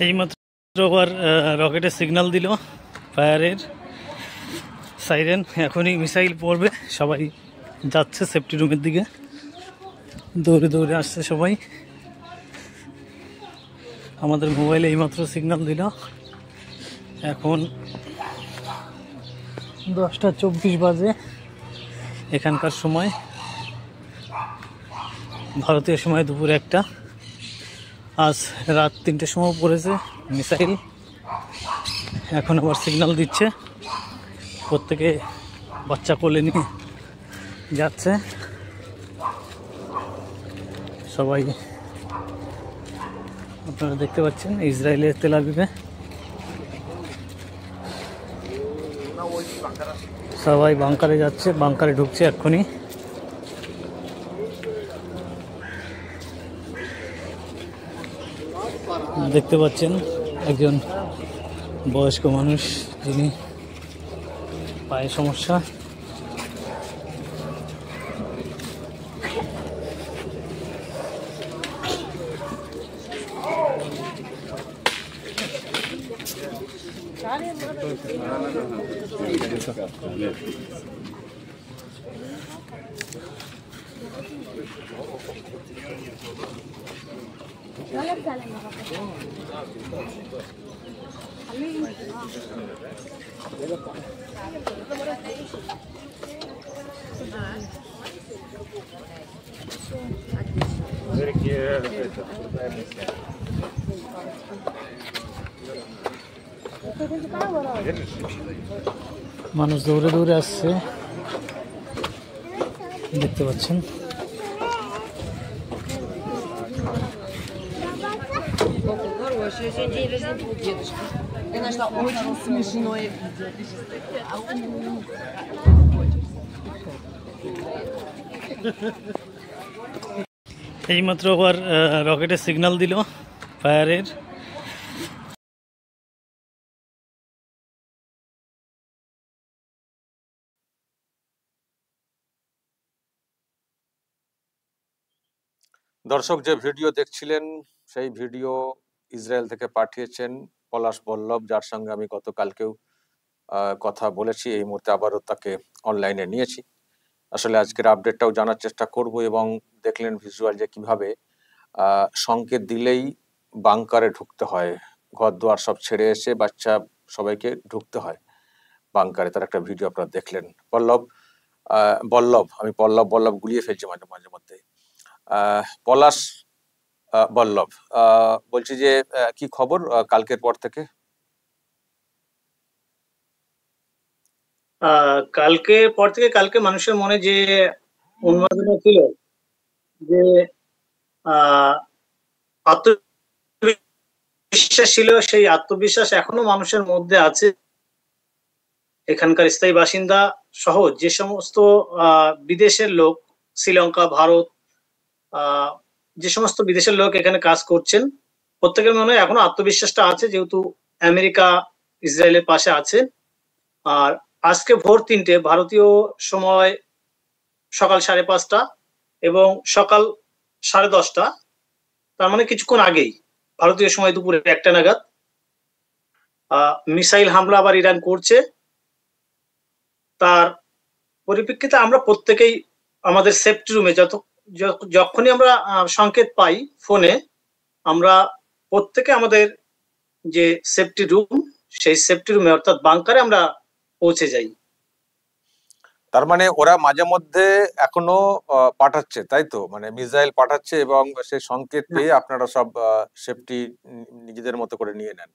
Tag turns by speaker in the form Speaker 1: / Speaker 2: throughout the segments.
Speaker 1: এইমাত্র আবার রকেটের সিগন্যাল দিল, ফায়ারের সাইরেন। এখনই মিসাইল পড়বে, সবাই যাচ্ছে সেফটি রুমের দিকে, দৌড়ে দৌড়ে আসছে সবাই। আমাদের মোবাইলে এইমাত্র সিগন্যাল দিল, এখন 10টা 24 বাজে এখানকার সময়, ভারতীয় সময় দুপুর 1টা। আজ রাত 3টের সময় পড়েছে মিসাইল, এখন আবার সিগন্যাল দিচ্ছে, প্রত্যেকে বাচ্চা কোলে নিয়ে যাচ্ছে সবাই। আপনারা দেখতে পাচ্ছেন ইসরায়েলের তেল আবিবে সবাই বাংকারে যাচ্ছে, বাংকারে ঢুকছে এক্ষুনি। দেখতে পাচ্ছেন একজন বয়স্ক মানুষ, যিনি পায়ে সমস্যা, মানুষ দৌড়ে দৌড়ে আসছে, দেখতে পাচ্ছেন।
Speaker 2: Сегодня день рождения у дедушки. Я нашла очень смешное видео.
Speaker 1: এইমাত্র আবার রকেটের সিগন্যাল দিল, ফায়ারের।
Speaker 3: দর্শক, যে ভিডিও দেখছিলেন সেই ভিডিও ইসরায়েল থেকে পাঠিয়েছেন পলাশ বল্লভ, যার সঙ্গে আমি গতকালকেও কথা বলেছি। এই মুহূর্তে আবারও তাকে অনলাইনে নিয়েছি। আসলে আজকের আপডেটটাও জানার চেষ্টা করব, এবং দেখলেন ভিজুয়াল যে কিভাবে সংকেত দিলেই বাংকারে ঢুকতে হয়, ঘর দুয়ার সব ছেড়ে এসে বাচ্চা সবাইকে ঢুকতে হয় বাংকারে। তার একটা ভিডিও আপনারা দেখলেন। আমি পল্লব গুলিয়ে ফেলছি মাঝে মাঝে মধ্যে। পলাশ বল্লভ, বলছি যে কি খবর কালকের পর থেকে?
Speaker 4: কালকে মানুষের মনে যে উন্মাদনা ছিল, যে আত্মবিশ্বাস ছিল, সেই আত্মবিশ্বাস এখনো মানুষের মধ্যে আছে। এখানকার স্থায়ী বাসিন্দা সহ যে সমস্ত বিদেশের লোক, শ্রীলঙ্কা, ভারত, যে সমস্ত বিদেশের লোক এখানে কাজ করছেন, প্রত্যেকের মনে এখনো আত্মবিশ্বাসটা আছে, যেহেতু আমেরিকা ইসরায়েলের পাশে আছে। আর আজকে ভোর 3টে ভারতীয় সময়, সকাল 5:30 এবং সকাল 10:30, তার মানে কিছুক্ষণ আগেই ভারতীয় সময় দুপুর 1টা নাগাদ মিসাইল হামলা আবার ইরান করছে। তার পরিপ্রেক্ষিতে আমরা প্রত্যেকেই আমাদের সেফটি রুমে, যখনই আমরা সংকেত পাই ফোনে, আমরা প্রত্যেকে আমাদের যে সেফটি রুম, সেই সেফটি রুমে অর্থাৎ বাংকারে আমরা পৌঁছে যাই।
Speaker 3: তার মানে ওরা মাঝে মধ্যে এখনো পাঠাচ্ছে, তাই তো? মানে মিসাইল পাঠাচ্ছে, এবং সেই সংকেত পেয়ে আপনারা সব সেফটি নিজেদের মতো করে নিয়ে নেন।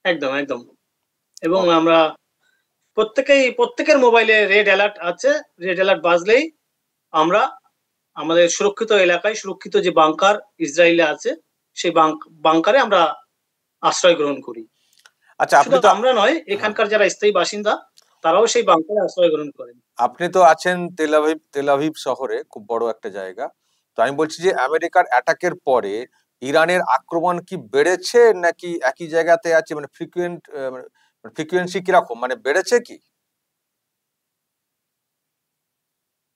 Speaker 4: একদম একদম। এবং আমরা প্রত্যেকের মোবাইলে রেড অ্যালার্ট আছে। রেড অ্যালার্ট বাজলেই আমরা আমাদের সুরক্ষিত এলাকায়, সুরক্ষিত যে বাংকার ইসরায়েলে আছে, সেই বাংকারে আমরা আশ্রয় গ্রহণ করি।
Speaker 3: আচ্ছা,
Speaker 4: আমরা নয়, এখানকার যারা স্থায়ী বাসিন্দা তারাও সেই বাংকারে আশ্রয় গ্রহণ করেন।
Speaker 3: আপনি তো আছেন তেল আভিভ শহরে, খুব বড় একটা জায়গা। তো আমি বলছি যে আমেরিকার অ্যাটাকের পরে ইরানের আক্রমণ কি বেড়েছে, নাকি একই জায়গাতে আছে? মানে ফ্রিকুয়েন্সি কিরকম, মানে বেড়েছে কি?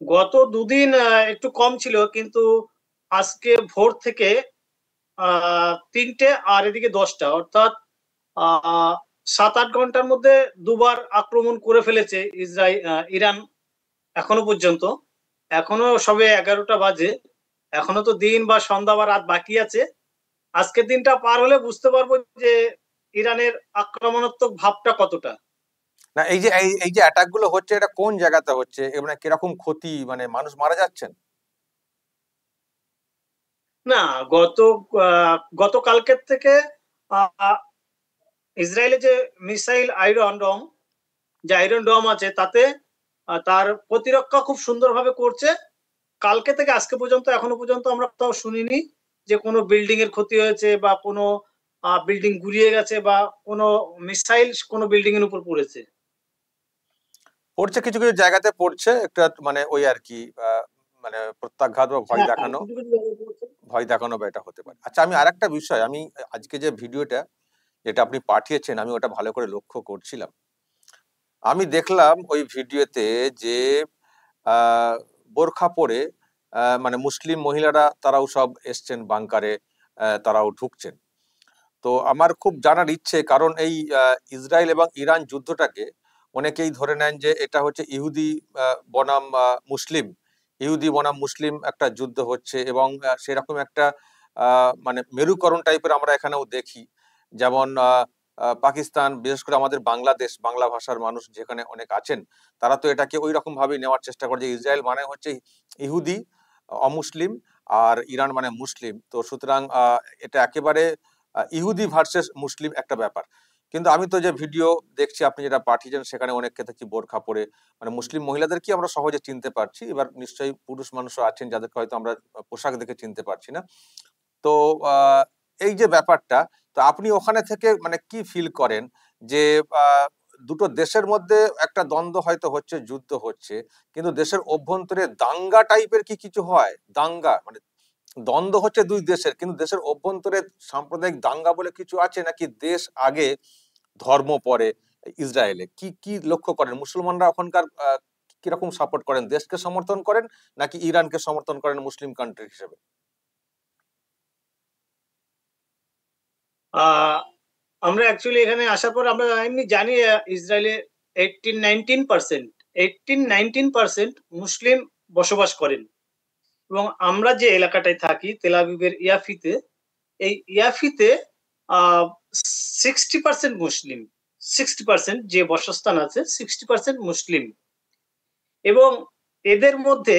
Speaker 4: গত দুদিন একটু কম ছিল, কিন্তু আজকে ভোর থেকে 3টে আর এদিকে 10টা, অর্থাৎ 7-8 ঘন্টার মধ্যে দুবার আক্রমণ করে ফেলেছে ইরান এখনো পর্যন্ত। এখনো সবে 11টা বাজে, এখনো তো দিন বা সন্ধ্যা বা রাত বাকি আছে। আজকের দিনটা পার হলে বুঝতে পারবো যে ইরানের আক্রমণাত্মক ভাবটা কতটা।
Speaker 3: না, এই যে অ্যাটাক গুলো হচ্ছে, এটা কোন জায়গাতে হচ্ছে, মানে কিরকম ক্ষতি, মানে মানুষ মারা যাচ্ছেন?
Speaker 4: না, গতকালকের থেকে ইসরায়েলের যে মিসাইল আয়রন ডম আছে, তাতে তার প্রতিরক্ষা খুব সুন্দরভাবে করছে। কালকে থেকে আজকে পর্যন্ত এখনো পর্যন্ত আমরা কোথাও শুনিনি যে কোনো বিল্ডিং এর ক্ষতি হয়েছে বা কোনো বিল্ডিং গুড়িয়ে গেছে বা কোনো মিসাইল কোনো বিল্ডিং এর উপর পড়েছে।
Speaker 3: পড়ছে, কিছু কিছু জায়গাতে পড়ছে, একটা মানে ওই আর কি মানে প্রত্যাঘাত বা ভয়
Speaker 4: হ্যাঁ,
Speaker 3: দেখানো,
Speaker 4: কিছু কিছু জায়গায় পড়েছে।
Speaker 3: বা এটা হতে পারে। আচ্ছা, আমি আরেকটা বিষয়, আমি আজকে যে ভিডিওটা যেটা আপনি পাঠিয়েছেন, আমি ওটা ভালো করে লক্ষ্য করছিলাম। আমি দেখলাম ওই ভিডিওতে যে বোরখা পরে মানে মুসলিম মহিলারা তারাও সব এসছেন বাংকারে, তারাও ঢুকছেন। তো আমার খুব জানার ইচ্ছে, কারণ এই ইসরায়েল এবং ইরান যুদ্ধটাকে অনেকেই ধরে নেন যে এটা হচ্ছে ইহুদি বনাম মুসলিম একটা যুদ্ধ হচ্ছে, এবং সেরকম একটা মানে মেরুকরণ টাইপের আমরা এখানেও দেখি। যেমন পাকিস্তান, বিশেষ করে আমাদের বাংলাদেশ, বাংলা ভাষার মানুষ যেখানে অনেক আছেন, তারা তো এটাকে ওই রকম ভাবে নেওয়ার চেষ্টা করে যে ইসরায়েল মানে হচ্ছে ইহুদি, অমুসলিম, আর ইরান মানে মুসলিম। তো সুতরাং এটা একেবারে ইহুদি ভার্সেস মুসলিম একটা ব্যাপার। কিন্তু আমি তো যে ভিডিও দেখছি আপনি যেটা পাঠিয়েছেন, সেখানে অনেককে দেখছি বোরখা পরে, মানে মুসলিম মহিলাদের কি আমরা সহজে চিনতে পারছি, এবার নিশ্চয়ই পুরুষ মানুষও আছেন যাদেরকে হয়তো আমরা পোশাক দেখে চিনতে পারছি না। তো এই যে ব্যাপারটা, তো আপনি ওখানে থেকে মানে কি ফিল করেন যে দুটো দেশের মধ্যে একটা দ্বন্দ্ব হয়তো হচ্ছে, যুদ্ধ হচ্ছে, কিন্তু দেশের অভ্যন্তরে দাঙ্গা টাইপের কি কিছু হয়? দাঙ্গা মানে দ্বন্দ্ব হচ্ছে দুই দেশের, কিন্তু দেশের অভ্যন্তরে সাম্প্রদায়িক দাঙ্গা বলে কিছু আছে, নাকি দেশ আগে ধর্ম পরে? ইসরায়েলে কি কি লক্ষ্য করেন? মুসলমানরা ওখানকার কিরকম সাপোর্ট করেন? দেশকে সমর্থন করেন নাকি ইরানকে সমর্থন করেন মুসলিম কান্ট্রি হিসেবে?
Speaker 4: আহ আমরা অ্যাকচুয়ালি এখানে আসার পর আমরা এমনি জানি ইসরায়েলে 18-19% মুসলিম বসবাস করেন। এবং আমরা যে এলাকাটায় থাকি, তেল আবিবের ইয়াফিতে, এই ইয়াফিতে 60% মুসলিম, 60% যে বসস্থান আছে 60% মুসলিম। এবং এদের মধ্যে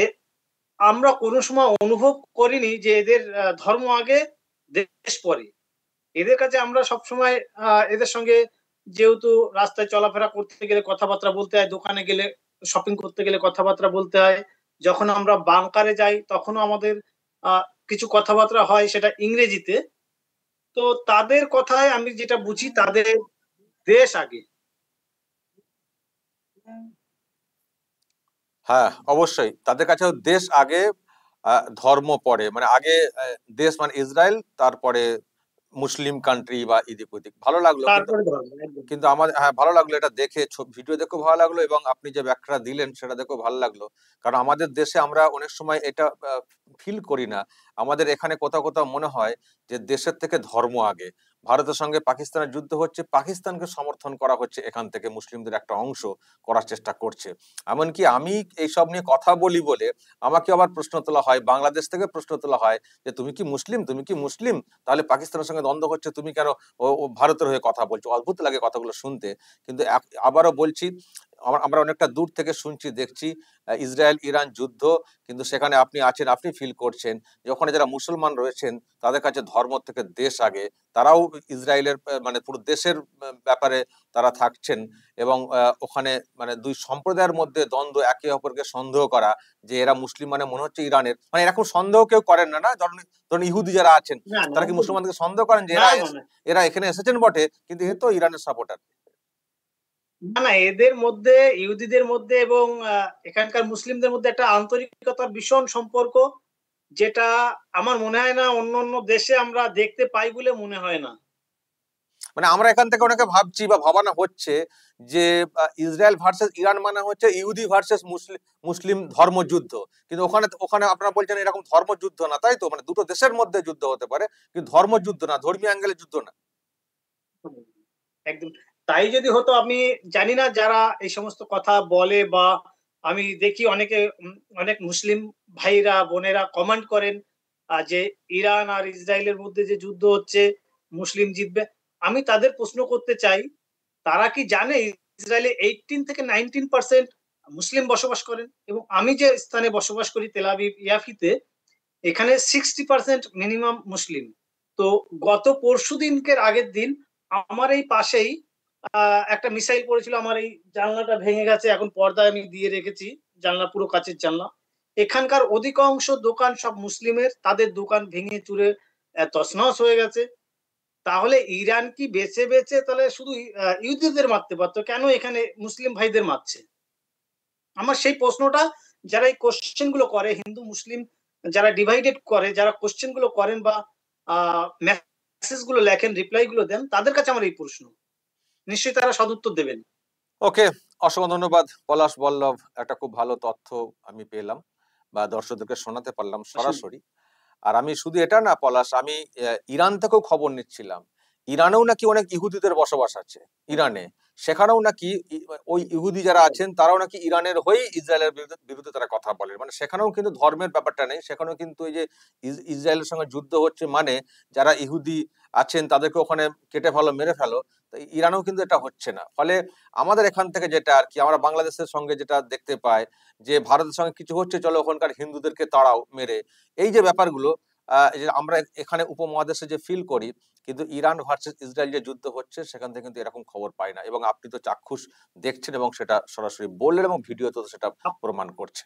Speaker 4: আমরা কোনো সময় অনুভব করিনি যে এদের ধর্ম আগে দেশ পরে। এদের কাছে আমরা সবসময় এদের সঙ্গে, যেহেতু রাস্তায় চলাফেরা করতে গেলে কথাবার্তা বলতে হয়, দোকানে গেলে, শপিং করতে গেলে কথাবার্তা বলতে হয়, যখন আমরা বাংকারে যাই তখনও আমাদের কিছু কথাবার্তা হয় সেটা ইংরেজিতে। তো তাদের কথায় আমি যেটা বুঝি, তাদের দেশ আগে।
Speaker 3: হ্যাঁ, অবশ্যই তাদের কাছেও দেশ আগে, ধর্ম পরে, মানে আগে দেশ মানে ইসরায়েল, তারপরে মুসলিম কান্ট্রি বা এদিক ওদিক। ভালো লাগলো কিন্তু,
Speaker 4: তারপরে ধর্ম, একদম।
Speaker 3: আমার হ্যাঁ ভালো লাগলো এটা দেখে, ভিডিও দেখেও ভালো লাগলো, এবং আপনি যে ব্যাখ্যাটা দিলেন সেটা দেখেও ভালো লাগলো। কারণ আমাদের দেশে আমরা অনেক সময় এটা ফিল করি না। আমাদের এখানে কোথাও কোথাও মনে হয় যে দেশের থেকে ধর্ম আগে। ভারতের সঙ্গে পাকিস্তানের যুদ্ধ হচ্ছে, পাকিস্তানকে সমর্থন করা হচ্ছে, এখান থেকে মুসলিমদের একটা অংশ করার চেষ্টা করছে। এমনকি আমি এইসব নিয়ে কথা বলি বলে আমাকে আবার প্রশ্ন তোলা হয়, বাংলাদেশ থেকে প্রশ্ন তোলা হয় যে তুমি কি মুসলিম, তাহলে পাকিস্তানের সঙ্গে দ্বন্দ্ব হচ্ছে, তুমি কেন ও ভারতের হয়ে কথা বলছো? অদ্ভুত লাগে কথাগুলো শুনতে। কিন্তু আবারও বলছি, আমরা অনেকটা দূর থেকে শুনছি, দেখছি ইসরায়েল ইরান যুদ্ধ, কিন্তু সেখানে আপনি আছেন, আপনি ফিল করছেন যে ওখানে যারা মুসলমান রয়েছেন তাদের কাছে ধর্ম থেকে দেশ আগে। তারাও ইসরায়েলের মানে পুরো দেশের ব্যাপারে তারা থাকছেন, এবং ওখানে মানে দুই সম্প্রদায়ের মধ্যে দ্বন্দ্ব, একে অপরকে সন্দেহ করা যে এরা মুসলিম মানে মনে হচ্ছে ইরানের, মানে এরকম সন্দেহ কেউ করেন না। না, ধরুন ইহুদি যারা আছেন,
Speaker 4: না, না,
Speaker 3: তারা কি মুসলমানদেরকে সন্দেহ করেন যে
Speaker 4: না, না, না,
Speaker 3: এরা এখানে এসেছেন বটে, কিন্তু এ তো ইরানের সাপোর্টার?
Speaker 4: না, না, এদের মধ্যে, ইহুদিদের মধ্যে এবং এখানকার মুসলিমদের মধ্যে একটা আন্তরিকতার ভীষণ সম্পর্ক, যেটা আমার মনে হয় না অন্য অন্য দেশে আমরা দেখতে পাই বলে মনে হয় না।
Speaker 3: মানে আমরা এখান থেকে অনেকে ভাবছি বা ভাবানো হচ্ছে যে ইসরায়েল ভার্সেস ইরান মানে হচ্ছে ইহুদি ভার্সেস মুসলিম ধর্মযুদ্ধ, কিন্তু ওখানে ওখানে আপনারা বলছেন এরকম ধর্মযুদ্ধ না, তাই তো? মানে দুটো দেশের মধ্যে যুদ্ধ হতে পারে, কিন্তু ধর্মযুদ্ধ না, ধর্মীয় অ্যাঙ্গেলের যুদ্ধ না।
Speaker 4: একদম তাই যদি হতো, আমি জানি না যারা এই সমস্ত কথা বলে, বা আমি দেখি অনেকে অনেক মুসলিম ভাইরা বোনেরা কমেন্ট করেন যে ইরান আর ইসরায়েলের মধ্যে যে যুদ্ধ হচ্ছে মুসলিম জিতবে। আমি তাদের প্রশ্ন করতে চাই, তারা কি জানে ইসরায়েলে 18 থেকে 19% মুসলিম বসবাস করেন, এবং আমি যে স্থানে বসবাস করি তেল আবিব ইয়াফিতে, এখানে 60% মিনিমাম মুসলিম। তো গত পরশুদিনকের আগের দিন আমার এই পাশেই একটা মিসাইল পড়েছিল, আমার এই জানলাটা ভেঙে গেছে, এখন পর্দায় আমি দিয়ে রেখেছি, জানলা পুরো কাচের জানলা। এখানকার অধিকাংশ দোকান সব মুসলিমের, তাদের দোকান ভেঙে চুরে তছনছ হয়ে গেছে। তাহলে ইরান কি বেছে বেছে তাহলে শুধু ইহুদিদের মারতে পারতো, কেন এখানে মুসলিম ভাইদের মারছে? আমার সেই প্রশ্নটা, যারা এই কোশ্চেন গুলো করে, হিন্দু মুসলিম যারা ডিভাইডেড করে, যারা কোশ্চেন গুলো করেন বা মেসেজ গুলো লেখেন, রিপ্লাই গুলো দেন, তাদের কাছে আমার এই প্রশ্ন, নিশ্চয়ই তারা সদুত্তর দেবেন।
Speaker 3: ওকে, অসংখ্য ধন্যবাদ পলাশ বল্লভ, একটা খুব ভালো তথ্য আমি পেলাম বা দর্শকদেরকে শোনাতে পারলাম সরাসরি। আর আমি শুধু এটা না পলাশ, আমি ইরান থেকেও খবর নিচ্ছিলাম, ইরানেও নাকি অনেক ইহুদিদের বসবাস আছে ইরানে, সেখানেও নাকি ওই ইহুদি যারা আছেন তারাও নাকি ইরানের হয়ে ইসরায়েলের বিরুদ্ধে তারা কথা বলে। মানে সেখানেও কিন্তু ধর্মের ব্যাপারটা নেই, সেখানেও কিন্তু এই যে ইসরায়েলের সঙ্গে যুদ্ধ হচ্ছে মানে যারা ইহুদি আছেন তাদেরকে ওখানে কেটে ফেলো, মেরে ফেলো। ইরানেও কিন্তু এটা হচ্ছে না। ফলে আমাদের এখান থেকে যেটা আর কি, আমরা বাংলাদেশের সঙ্গে যেটা দেখতে পাই যে ভারতের সঙ্গে কিছু হচ্ছে, চলো ওখানকার হিন্দুদেরকে তাড়াও মেরে, এই যে ব্যাপারগুলো আমরা এখানে উপমহাদেশে যে ফিল করি, কিন্তু ইরান ভার্সেস ইসরায়েল যে যুদ্ধ হচ্ছে সেখান থেকে কিন্তু এরকম খবর পাই না। এবং আপনি তো চাক্ষুষ দেখছেন এবং সেটা সরাসরি বললেন এবং ভিডিও তো সেটা প্রমাণ করছে।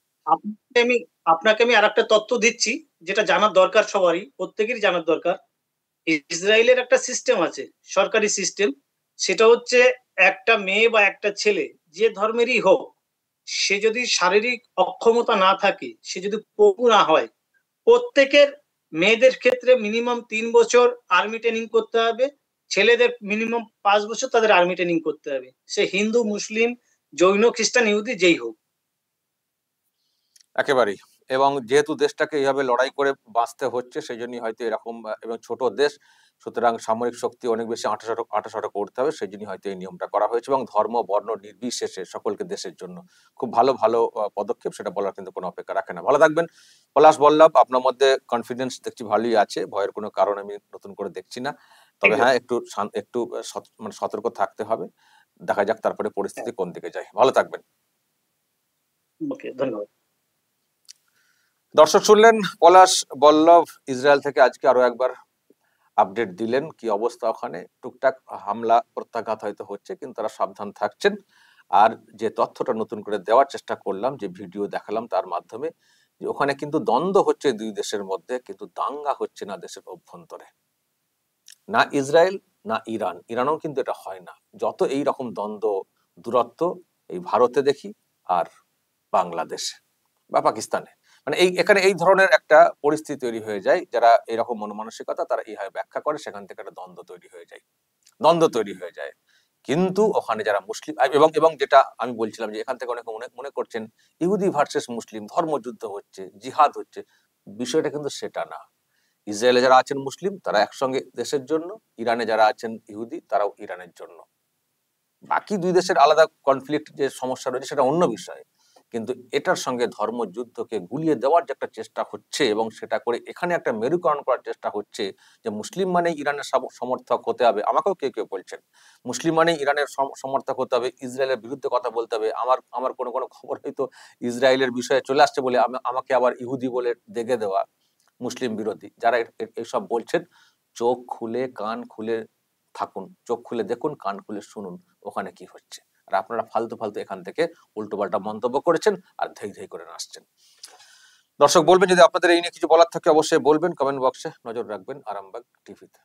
Speaker 4: আপনাকে আমি আরেকটা তথ্য দিচ্ছি, যেটা জানার দরকার, সবারই প্রত্যেকেরই জানার দরকার। ইসরায়েলের একটা সিস্টেম আছে, সরকারি সিস্টেম, সেটা হচ্ছে একটা মেয়ে বা একটা ছেলে যে ধর্মেরই হোক, সে যদি শারীরিক অক্ষমতা না থাকে, সে যদি পঙ্গু না হয়, প্রত্যেকের মেয়েদের ক্ষেত্রে মিনিমাম 3 বছর আর্মি ট্রেনিং করতে হবে, ছেলেদের মিনিমাম 5 বছর তাদের আর্মি ট্রেনিং করতে হবে, সে হিন্দু মুসলিম জৈন খ্রিস্টান ইহুদি যেই হোক।
Speaker 3: একেবারেই। এবং যেহেতু দেশটাকে এইভাবে লড়াই করে বাঁচতে হচ্ছে সেই জন্যই হয়তো এরকম, এবং ছোট দেশ সুতরাং সামরিক শক্তি অনেক বেশি আঁটাসাঁটা করতে হবে, সেই জন্যই হয়তো এই নিয়মটা করা হয়েছে, এবং ধর্ম বর্ণ নির্বিশেষে সকলকে দেশের জন্য খুব ভালো ভালো পদক্ষেপ, সেটা বলার কিন্তু কোনো অপেক্ষা রাখে না। ভালো থাকবেন পলাশ বল্লভ, আপনার মধ্যে কনফিডেন্স দেখছি ভালোই আছে, ভয়ের কোনো কারণ আমি নতুন করে দেখছি না। তবে হ্যাঁ, একটু মানে সতর্ক থাকতে হবে, দেখা যাক তারপরে পরিস্থিতি কোন দিকে যায়। ভালো থাকবেন।
Speaker 4: ওকে, ধন্যবাদ।
Speaker 3: দর্শক শুনলেন পলাশ বল্লভ ইসরায়েল থেকে আজকে আরো একবার আপডেট দিলেন কি অবস্থা ওখানে। টুকটাক হামলা প্রত্যাঘাত হয়তো হচ্ছে, কিন্তু তারা সাবধান থাকছেন। আর যে তথ্যটা নতুন করে দেওয়ার চেষ্টা করলাম, যে ভিডিও দেখালাম তার মাধ্যমে, যে ওখানে কিন্তু দ্বন্দ্ব হচ্ছে দুই দেশের মধ্যে, কিন্তু দাঙ্গা হচ্ছে না দেশের অভ্যন্তরে, না ইসরায়েল না ইরান, ইরানও কিন্তু এটা হয় না। যত এই রকম দ্বন্দ্ব দূরত্ব এই ভারতে দেখি আর বাংলাদেশে বা পাকিস্তানে, মানে এখানে এই ধরনের একটা পরিস্থিতি তৈরি হয়ে যায়, যারা এরকম মনমানসিকতা তারা এইভাবে ব্যাখ্যা করে, সেখান থেকে একটা দ্বন্দ্ব তৈরি হয়ে যায়। কিন্তু ওখানে যারা মুসলিম, এবং যেটা আমি বলছিলাম যে এখান থেকে অনেকে মনে করছেন ইহুদি ভার্সেস মুসলিম ধর্মযুদ্ধ হচ্ছে, জিহাদ হচ্ছে, বিষয়টা কিন্তু সেটা না। ইসরায়েলে যারা আছেন মুসলিম তারা একসঙ্গে দেশের জন্য, ইরানে যারা আছেন ইহুদি তারাও ইরানের জন্য। বাকি দুই দেশের আলাদা কনফ্লিক্ট যে সমস্যা রয়েছে সেটা অন্য বিষয়, কিন্তু এটার সঙ্গে ধর্মযুদ্ধকে গুলিয়ে দেওয়ার যে একটা চেষ্টা হচ্ছে, এবং সেটা করে এখানে একটা মেরুকরণ করার চেষ্টা হচ্ছে যে মুসলিম মানে ইরানের সমর্থক হতে হবে। আমাকেও কেউ কেউ বলছেন মুসলিম মানে ইরানের সমর্থক হতে হবে, ইসরায়েলের বিরুদ্ধে কথা বলতে হবে। আমার কোনো খবর হয়তো ইসরায়েলের বিষয়ে চলে আসছে বলে আমাকে আবার ইহুদি বলে দেখে দেওয়া মুসলিম বিরোধী যারা এইসব বলছেন, চোখ খুলে কান খুলে থাকুন, চোখ খুলে দেখুন, কান খুলে শুনুন ওখানে কি হচ্ছে। আর আপনারা ফালতু এখান থেকে উল্টোপাল্টা মন্তব্য করেছেন আর ধেই করে আসছেন। দর্শক বলবেন যদি আপনাদের এই নিয়ে কিছু বলার থাকে অবশ্যই বলবেন, কমেন্ট বক্সে নজর রাখবেন আরামবাগ টিভিতে।